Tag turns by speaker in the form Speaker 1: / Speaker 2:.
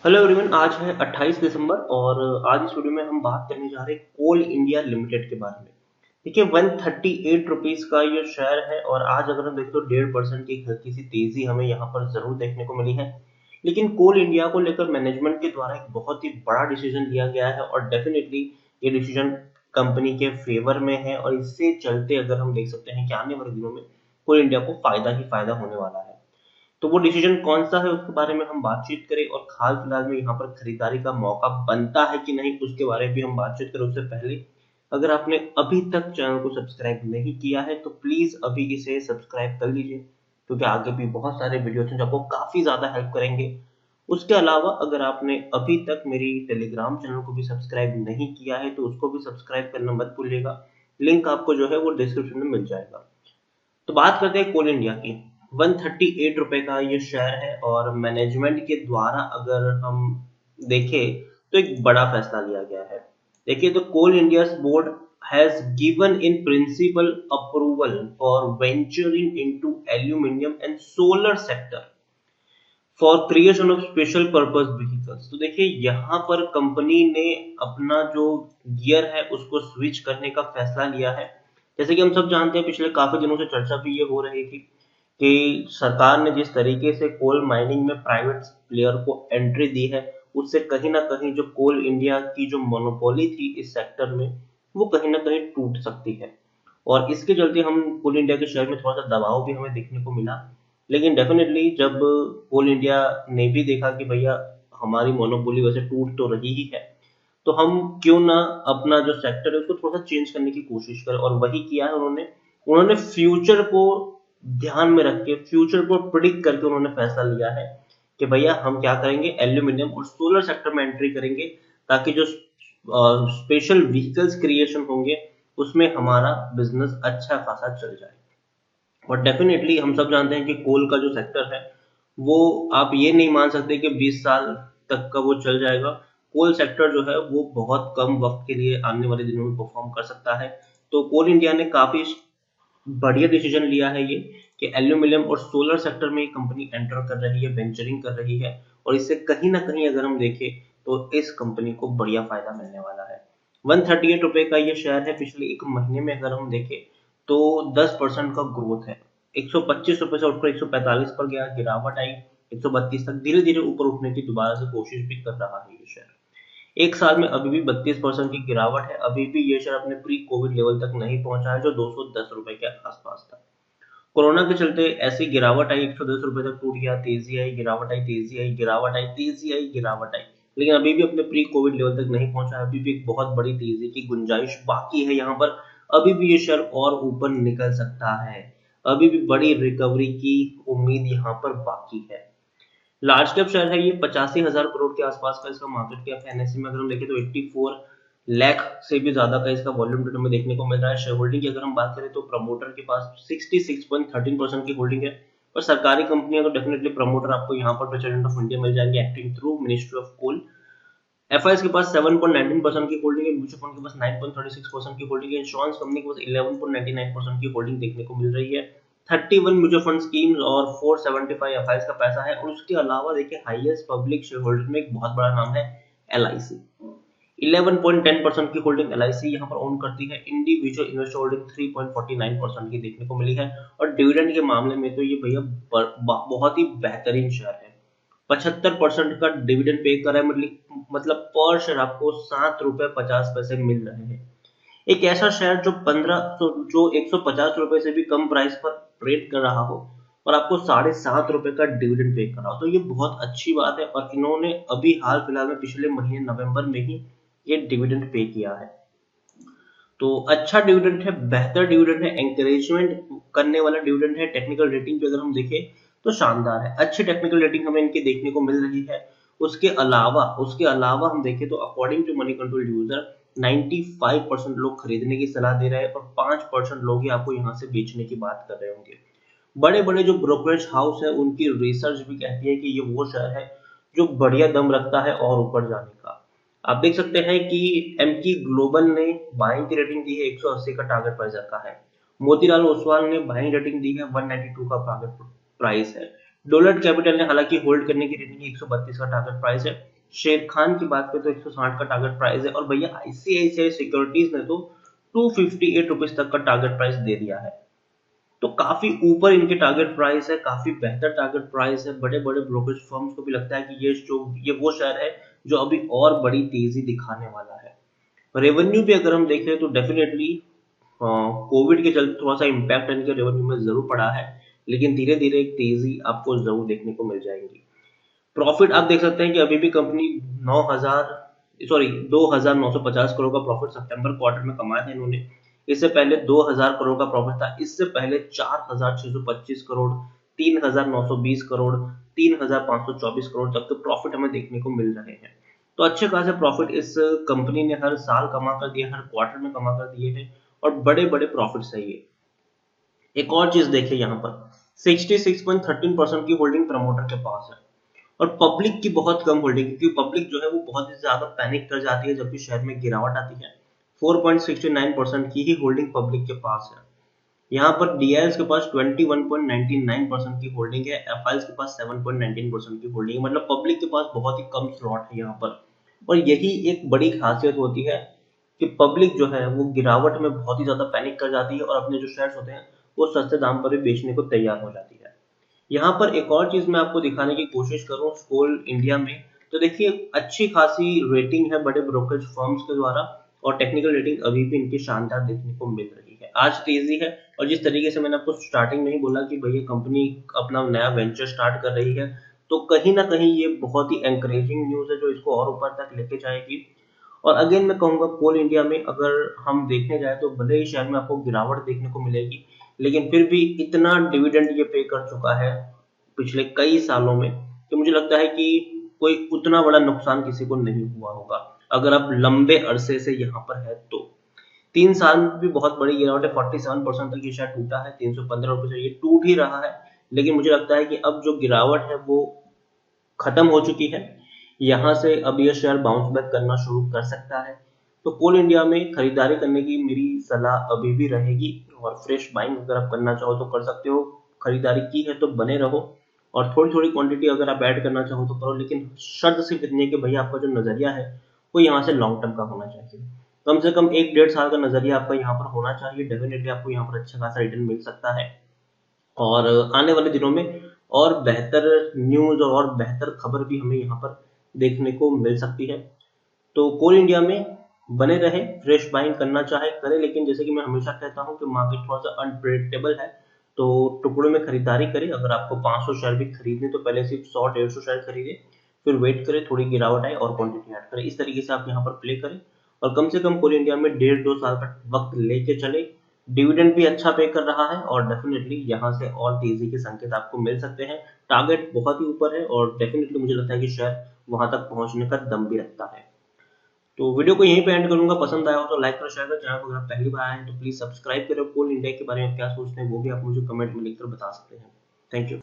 Speaker 1: Hello everyone, आज है 28 दिसंबर और आज इस वीडियो में हम बात करने जा रहे हैं कोल इंडिया लिमिटेड के बारे में। देखिए 138 रुपीज का ये शेयर है और आज अगर हम देखें तो 1.5% की हल्की सी तेजी हमें यहाँ पर जरूर देखने को मिली है। लेकिन कोल इंडिया को लेकर मैनेजमेंट के द्वारा एक बहुत ही बड़ा डिसीजन लिया गया है और डेफिनेटली ये डिसीजन कंपनी के फेवर में है और इससे चलते अगर हम देख सकते हैं कि आने वाले दिनों में कोल इंडिया को फायदा ही फायदा होने वाला है। तो वो डिसीजन कौन सा है उसके बारे में हम बातचीत करें और हाल फिलहाल में यहाँ पर खरीदारी का मौका बनता है कि नहीं उसके बारे में भी हम बातचीत करें। उससे पहले अगर आपने अभी तक चैनल को सब्सक्राइब नहीं किया है तो प्लीज अभी इसे सब्सक्राइब कर लीजिए, क्योंकि आगे भी बहुत सारे वीडियो हैं जो आपको काफी ज्यादा हेल्प करेंगे। उसके अलावा अगर आपने अभी तक मेरी टेलीग्राम चैनल को भी सब्सक्राइब नहीं किया है तो उसको भी सब्सक्राइब करना मत भूलिएगा। लिंक आपको जो है वो डिस्क्रिप्शन में मिल जाएगा। तो बात करते हैं कोल इंडिया की। 138 रुपए का ये शेयर है और मैनेजमेंट के द्वारा अगर हम देखें तो एक बड़ा फैसला लिया गया है। देखिए तो Coal India board has given in principle approval for venturing into aluminium and solar sector for creation of special purpose vehicles. तो देखिए यहाँ पर कंपनी ने अपना जो गियर है उसको स्विच करने का फैसला लिया है। जैसे कि हम सब जानते हैं पिछले काफी दिनों से चर्चा भी ये हो रही थी कि सरकार ने जिस तरीके से कोल माइनिंग में प्राइवेट प्लेयर को एंट्री दी है उससे कहीं ना कहीं जो कोल इंडिया की जो मोनोपोली थी इस सेक्टर में वो कहीं ना कहीं टूट सकती है। और इसके चलते हम कोल इंडिया के शेयर में थोड़ा सा दबाव भी हमें देखने को मिला। लेकिन डेफिनेटली जब कोल इंडिया ने भी देखा कि भैया हमारी मोनोपोली वैसे टूट तो रही ही है तो हम क्यों ना अपना जो सेक्टर है उसको थोड़ा सा चेंज करने की कोशिश करें, और वही किया है उन्होंने। उन्होंने फ्यूचर को ध्यान में रख के फ्यूचर को प्रिडिक्ट करके उन्होंने फैसला लिया है कि भैया हम क्या करेंगे, एल्यूमिनियम और सोलर सेक्टर में एंट्री करेंगे ताकि जो स्पेशल व्हीकल्स क्रिएशन होंगे उसमें हमारा बिजनेस अच्छा खासा चल जाए। और डेफिनेटली हम सब जानते हैं कि कोल का जो सेक्टर है वो आप ये नहीं मान सकते कि 20 साल तक का वो चल जाएगा। कोल सेक्टर जो है वो बहुत कम वक्त के लिए आने वाले दिनों में परफॉर्म कर सकता है। तो कोल इंडिया ने काफी बढ़िया डिसीजन लिया है ये कि एल्यूमिनियम और सोलर सेक्टर में कंपनी एंटर कर रही है, वेंचरिंग कर रही है। और इससे कहीं ना कहीं अगर हम देखें तो इस कंपनी को बढ़िया फायदा मिलने वाला है। 138 रुपए का ये शेयर है। पिछले एक महीने में अगर हम देखें तो 10% का ग्रोथ है। 125 रुपए से उठकर 145 पर गया, गिरावट आई 132 तक, धीरे धीरे ऊपर उठने की दोबारा से कोशिश भी कर रहा है ये शेयर। एक साल में अभी भी 32% की गिरावट है। अभी भी ये शेयर अपने प्री कोविड लेवल तक नहीं पहुंचा है जो 210 रुपए के आसपास था। कोरोना के चलते ऐसी गिरावट आई, 110 रुपए तक टूट गया, तेजी आई, गिरावट आई, तेजी आई, गिरावट आई, तेजी आई, गिरावट आई। लेकिन अभी भी अपने प्री कोविड लेवल तक नहीं पहुंचा है। अभी भी एक बहुत बड़ी तेजी की गुंजाइश बाकी है यहाँ पर। अभी भी ये शेयर और ऊपर निकल सकता है। अभी भी बड़ी रिकवरी की उम्मीद यहाँ पर बाकी है। लार्ज कैप शेयर है ये, 85,000 करोड़ के आसपास का इसका मार्केट कैप है। एनएससी में अगर हम देखें तो 84 लाख से भी ज्यादा का इसका वॉल्यूम टोटल में देखने को मिल रहा है। शेयर होल्डिंग की अगर हम बात करें तो प्रमोटर के पास 66.13% की होल्डिंग है। और सरकारी कंपनियां तो डेफिनेटली प्रमोटर आपको यहाँ पर प्रेसिडेंट ऑफ इंडिया मिल जाएंगे acting through ministry of coal. FIS के पास 7.19% की होल्डिंग है, म्यूचुअल फंड के पास 9.36% की होल्डिंग है, इंश्योरेंस कंपनी के पास 11.99% की होल्डिंग देखने को मिल रही है। 31 म्यूचुअल फंड स्कीम्स और 475 एफआईएस का पैसा है। और उसके अलावा देखिए हाईएस्ट पब्लिक शेयर होल्डर में एक बहुत बड़ा नाम है एलआईसी। 11.10% की होल्डिंग एलआईसी यहाँ पर ओन करती है। इंडिविजुअल इन्वेस्टर होल्डिंग 3.49% की देखने को मिली है। और डिविडेंड के मामले में तो ये भैया बहुत ही बेहतरीन शेयर है। 75% का डिविडेंड पे कर रहा है, मतलब पर शेयर आपको 7 रुपए 50 पैसे मिल रहे हैं। एक ऐसा शेयर जो 150 रुपए से भी कम प्राइस पर ट्रेड कर रहा हो और आपको 7.5 रुपए का डिविडेंड पे कर रहा हो तो ये बहुत अच्छी बात है। और इन्होंने अभी हाल फिलहाल में पिछले महीने नवंबर में ही ये डिविडेंड पे किया है। तो अच्छा डिविडेंड है, बेहतर डिविडेंड है, एंकरेजमेंट करने वाला डिविडेंड है। टेक्निकल रेटिंग पे अगर हम देखें तो शानदार है, अच्छी टेक्निकल रेटिंग हमें इनकी देखने को मिल रही है। उसके अलावा हम देखें तो according to Moneycontrol user 95% लोग खरीदने की सलाह दे रहे हैं और 5% लोग ही आपको यहाँ से बेचने की बात कर रहे होंगे। बड़े बड़े जो ब्रोकरेज हाउस है उनकी रिसर्च भी कहती है कि ये वो शेयर है जो बढ़िया दम रखता है और ऊपर जाने का। आप देख सकते हैं कि एमकी ग्लोबल ने बाइंग की रेटिंग दी है, 180 का टारगेट प्राइस रखा है। मोतीलाल ओसवाल ने बाइंग रेटिंग दी है, 192 का टारगेट प्राइस है। डोलर कैपिटल ने हालांकि होल्ड करने की रेटिंग 132 का टारगेट प्राइस है। शेर खान की बात करें तो 160 का टारगेट प्राइस है, और भैया आईसीआईसीआई सिक्योरिटीज ने तो 258 रुपीज तक का टारगेट प्राइस दे दिया है। तो काफी ऊपर इनके टारगेट प्राइस है, काफी बेहतर टारगेट प्राइस है। बड़े बड़े ब्रोकरेज फर्म्स को भी लगता है कि ये वो शेयर है जो अभी और बड़ी तेजी दिखाने वाला है। रेवेन्यू भी अगर हम देखें तो डेफिनेटली कोविड के चलते थोड़ा सा इम्पैक्ट इनके रेवेन्यू में जरूर पड़ा है, लेकिन धीरे धीरे एक तेजी आपको जरूर देखने को मिल जाएगी। प्रॉफिट आप देख सकते हैं कि अभी भी कंपनी 2,950 करोड़ का प्रॉफिट सितंबर क्वार्टर में कमाया था इन्होंने। इससे पहले 2,000 करोड़ का प्रॉफिट था, इससे पहले 4,625 करोड़, 3,920 करोड़, 3,524 करोड़ तक के प्रॉफिट हमें देखने को मिल रहे हैं। तो अच्छे खासे प्रॉफिट इस कंपनी ने हर साल कमा कर दिए, हर क्वार्टर में कमा कर दिए हैं, और बड़े बड़े प्रॉफिट है ये। एक और चीज देखिए यहाँ पर 66.13% की होल्डिंग प्रमोटर के पास है, और पब्लिक की बहुत कम होल्डिंग, क्योंकि पब्लिक जो है वो बहुत ही ज्यादा पैनिक कर जाती है जब भी शेयर में गिरावट आती है। 4.69% की ही होल्डिंग पब्लिक के पास है। यहाँ पर डीआईएल्स के पास 21.99% की होल्डिंग है, एफआईएल्स के पास 7.19% की होल्डिंग है। मतलब पब्लिक के पास बहुत ही कम स्लॉट है यहाँ पर, और यही एक बड़ी खासियत होती है कि पब्लिक जो है वो गिरावट में बहुत ही ज्यादा पैनिक कर जाती है, और अपने जो शेयर्स होते हैं वो सस्ते दाम पर भी बेचने को तैयार हो जाती है। यहाँ पर एक और चीज मैं आपको दिखाने की कोशिश करूँ कोल इंडिया में, तो देखिए अच्छी खासी रेटिंग है बड़े ब्रोकरेज फर्म्स के द्वारा, और टेक्निकल रेटिंग अभी भी इनकी शानदार देखने को मिल रही है। आज तेजी है, और जिस तरीके से मैंने आपको स्टार्टिंग में ही बोला कि भैया कंपनी अपना नया वेंचर स्टार्ट कर रही है, तो कहीं ना कहीं ये बहुत ही एंकरेजिंग न्यूज है जो इसको और ऊपर तक लेके जाएगी। और अगेन मैं कहूंगा कोल इंडिया में अगर हम देखने जाए तो भले ही शेयर में आपको गिरावट देखने को मिलेगी, लेकिन फिर भी इतना डिविडेंड ये पे कर चुका है पिछले कई सालों में कि मुझे लगता है कि कोई उतना बड़ा नुकसान किसी को नहीं हुआ होगा अगर आप लंबे अरसे से यहाँ पर है तो। 3 साल में भी बहुत बड़ी गिरावट है, 47% तक ये शेयर टूटा है, 315 रुपए से ये टूट ही रहा है। लेकिन मुझे लगता है कि अब जो गिरावट है वो खत्म हो चुकी है, यहाँ से अब ये शेयर बाउंस बैक करना शुरू कर सकता है। तो कोल इंडिया में खरीदारी करने की मेरी सलाह अभी भी रहेगी, और फ्रेश बाइंग अगर आप करना चाहो तो कर सकते हो। खरीदारी की है तो बने रहो, और थोड़ी थोड़ी क्वांटिटी अगर आप ऐड करना चाहो तो करो, लेकिन शर्त सिर्फ इतनी है कि भैया आपका जो नजरिया है वो यहाँ से लॉन्ग टर्म का होना चाहिए। कम से कम 1 डेढ़ साल का नजरिया आपका यहाँ पर होना चाहिए, डेफिनेटली आपको यहाँ पर अच्छा खासा रिटर्न मिल सकता है। और आने वाले दिनों में और बेहतर न्यूज और बेहतर खबर भी हमें यहाँ पर देखने को मिल सकती है। तो कोल इंडिया में बने रहे, फ्रेश बाइंग करना चाहे करे, लेकिन जैसे कि मैं हमेशा कहता हूँ कि मार्केट थोड़ा सा अनप्रेडिक्टेबल है, तो टुकड़ों में खरीदारी करें। अगर आपको 500 शेयर भी खरीदने तो पहले सिर्फ 100 150 शेयर खरीदे, फिर वेट करें थोड़ी गिरावट आए और क्वांटिटी ऐड करें। इस तरीके से आप यहाँ पर प्ले करें, और कम से कम कोल इंडिया में 1.5 2 साल का वक्त लेके चले। डिविडेंड भी अच्छा पे कर रहा है, और डेफिनेटली यहाँ से और तेजी के संकेत आपको मिल सकते हैं। टारगेट बहुत ही ऊपर है, और डेफिनेटली मुझे लगता है कि शेयर वहां तक पहुंचने का दम भी रखता है। तो वीडियो को यहीं पे एंड करूंगा। पसंद आया हो तो लाइक करो, शेयर करो। चैनल को अगर आप पहली बार आए हैं तो प्लीज सब्सक्राइब करो। कोल इंडिया के बारे में क्या सोचते हैं वो भी आप मुझे कमेंट में लिखकर बता सकते हैं। Thank you.